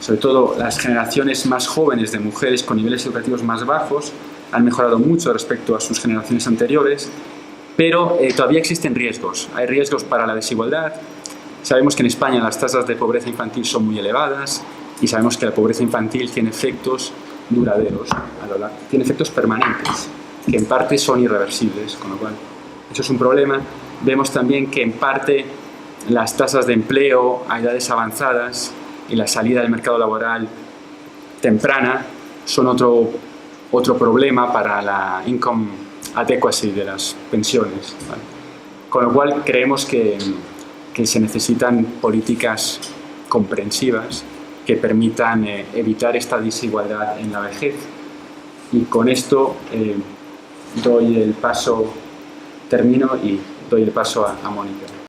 Speaker 3: sobre todo las generaciones más jóvenes de mujeres con niveles educativos más bajos, han mejorado mucho respecto a sus generaciones anteriores, pero todavía existen riesgos. Hay riesgos para la desigualdad. Sabemos que en España las tasas de pobreza infantil son muy elevadas y sabemos que la pobreza infantil tiene efectos duraderos, tiene efectos permanentes, que en parte son irreversibles, con lo cual eso es un problema. Vemos también que en parte las tasas de empleo a edades avanzadas y la salida del mercado laboral temprana son otro problema para la income adequacy de las pensiones, ¿vale? Con lo cual creemos que se necesitan políticas comprensivas que permitan evitar esta desigualdad en la vejez. Y con esto termino y doy el paso a Mónica.